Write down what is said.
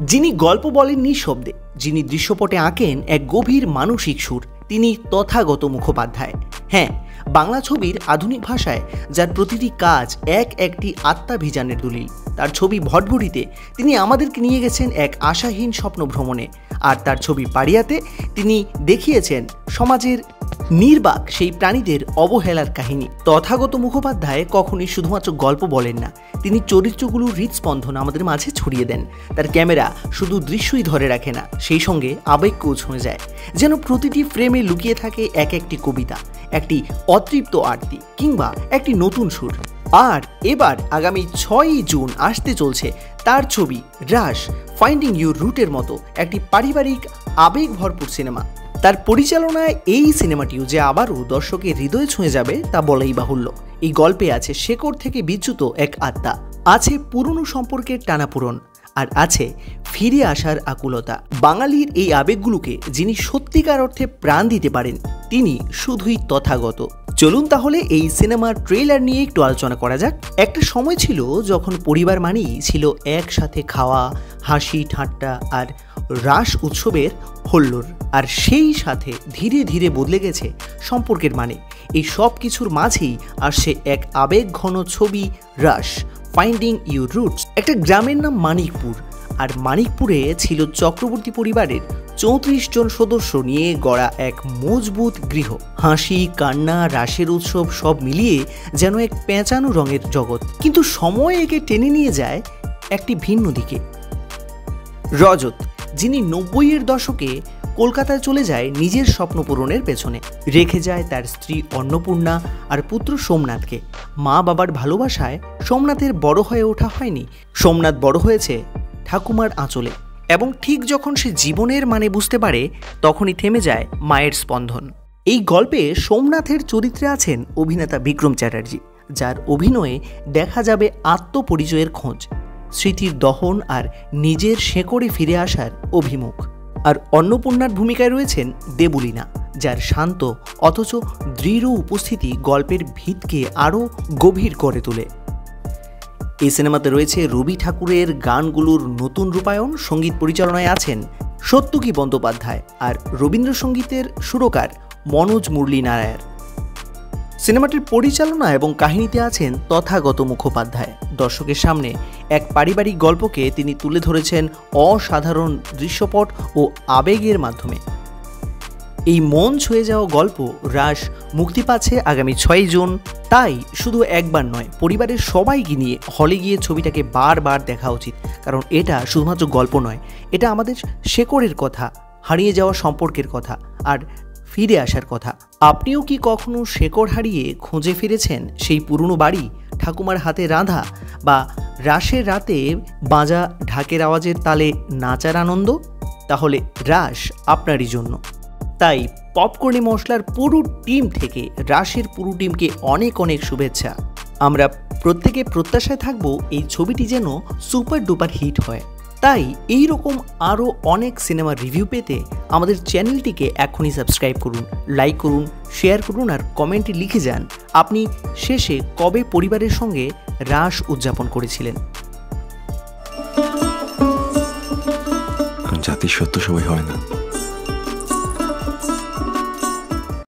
যিনি গল্প বলেন নিঃশব্দে, যিনি দৃশ্যপটে আঁকেন এক গভীর মানসিক সুর, তিনি তথাগত মুখোপাধ্যায়। হ্যাঁ, বাংলা ছবির আধুনিক ভাষায় যার প্রতিটি কাজ একটি আত্মাভিযানের দলিল। তার ছবি ভটভটিতে তিনি আমাদেরকে নিয়ে গেছেন এক আশাহীন স্বপ্ন ভ্রমণে, আর তার ছবি পাড়িয়াতে তিনি দেখিয়েছেন সমাজের নির্বাক সেই প্রাণীদের অবহেলার কাহিনী। তথাগত মুখোপাধ্যায় কখনই শুধুমাত্র গল্প বলেন না, তিনি চরিত্রগুলোর হৃদস্পন্দন আমাদের মাঝে ছড়িয়ে দেন। তার ক্যামেরা শুধু দৃশ্যই ধরে রাখে না, সেই সঙ্গে আবেগকেও ছুঁয়ে যায়, যেন প্রতিটি ফ্রেমে লুকিয়ে থাকে একটি কবিতা, একটি অতৃপ্ত আরতি কিংবা একটি নতুন সুর। আর এবার আগামী 6ই জুন আসতে চলছে তার ছবি রাশ, ফাইন্ডিং ইউর রুটের মতো একটি পারিবারিক আবেগ ভরপুর সিনেমা। তার পরিচালনায় এই সিনেমাটিও যে আবারও দর্শকের হৃদয়ে ছুঁয়ে যাবে তা বলাই বাহুল্য। এই গল্পে আছে শেকড় থেকে বিচ্যুত এক আত্মা, আছে পুরনো সম্পর্কের টানাপূরণ, আর আছে ফিরে আসার আকুলতা। বাঙালির এই আবেগগুলোকে যিনি সত্যিকার অর্থে প্রাণ দিতে পারেন, তিনি শুধুই তথাগত। চলুন তাহলে এই সিনেমার ট্রেলার নিয়ে একটু আলোচনা করা যাক। একটা সময় ছিল যখন পরিবার মানেই ছিল একসাথে খাওয়া, হাসি ঠাট্টা আর রাস উৎসবের হল্লোড়। আর সেই সাথে ধীরে ধীরে বদলে গেছে সম্পর্কের মানে। এই সব কিছুর মাঝেই আসছে এক আবেগ ঘন ছবি রাশ, ফাইন্ডিং ইউর রুটস। একটা গ্রামের নাম মানিকপুর, আর মানিকপুরে ছিল চক্রবর্তী পরিবারের 34 জন সদস্য নিয়ে গড়া এক মজবুত গৃহ। হাসি, কান্না, রাসের উৎসব সব মিলিয়ে যেন এক পেঁচানো রঙের জগৎ। কিন্তু সময় একে টেনে নিয়ে যায় একটি ভিন্ন দিকে। রজত, যিনি 90-এর দশকে কলকাতায় চলে যায় নিজের স্বপ্ন পূরণের পেছনে, রেখে যায় তার স্ত্রী অন্নপূর্ণা আর পুত্র সোমনাথকে। মা বাবার ভালোবাসায় সোমনাথের বড় হয়ে ওঠা হয়নি, সোমনাথ বড় হয়েছে ঠাকুমার আঁচলে। এবং ঠিক যখন সে জীবনের মানে বুঝতে পারে, তখনই থেমে যায় মায়ের স্পন্দন। এই গল্পে সোমনাথের চরিত্রে আছেন অভিনেতা বিক্রম চ্যাটার্জি, যার অভিনয়ে দেখা যাবে আত্মপরিচয়ের খোঁজ, স্মৃতির দহন আর নিজের শেকড়ে ফিরে আসার অভিমুখ। আর অন্নপূর্ণার ভূমিকায় রয়েছেন দেবলীনা, যার শান্ত অথচ দৃঢ় উপস্থিতি গল্পের ভিতকে আরও গভীর করে তোলে। এই সিনেমাতে রয়েছে রবি ঠাকুরের গানগুলোর নতুন রূপায়ণ। সঙ্গীত পরিচালনায় আছেন সত্যকী বন্দ্যোপাধ্যায়, আর রবীন্দ্রসঙ্গীতের সুরকার মনোজ মুরলী নারায়ণ। সিনেমাটির পরিচালনা এবং কাহিনীতে আছেন তথাগত মুখোপাধ্যায়। দর্শকের সামনে এক পারিবারিক গল্পকে তিনি তুলে ধরেছেন অসাধারণ দৃশ্যপট ও আবেগের মাধ্যমে। এই মন ছুঁয়ে যাওয়া গল্প রাশ মুক্তি পাচ্ছে আগামী 6ই জুন। তাই শুধু একবার নয়, পরিবারের সবাইকে নিয়ে হলে গিয়ে ছবিটাকে বারবার দেখা উচিত, কারণ এটা শুধুমাত্র গল্প নয়, এটা আমাদের শেকড়ের কথা, হারিয়ে যাওয়া সম্পর্কের কথা আর ফিরে আসার কথা। আপনিও কি কখনো শেকড় হারিয়ে খুঁজে ফিরেছেন সেই পুরনো বাড়ি, ঠাকুমার হাতে রাঁধা, বা রাসের রাতে বাজা ঢাকের আওয়াজের তালে নাচার আনন্দ? তাহলে রাস আপনারই জন্য। তাই পপকর্নি মশলার পুরো টিম থেকে রাসের পুরো টিমকে অনেক অনেক শুভেচ্ছা। আমরা প্রত্যেকে প্রত্যাশায় থাকব এই ছবিটি যেন সুপার ডুপার হিট হয়। তাই এই রকম আরও অনেক সিনেমার রিভিউ পেতে আমাদের চ্যানেলটিকে এখনই সাবস্ক্রাইব করুন, লাইক করুন, শেয়ার করুন, আর কমেন্টে লিখে যান আপনি শেষে কবে পরিবারের সঙ্গে রাস উদযাপন করেছিলেন। জাতির সত্য সবাই হয় না।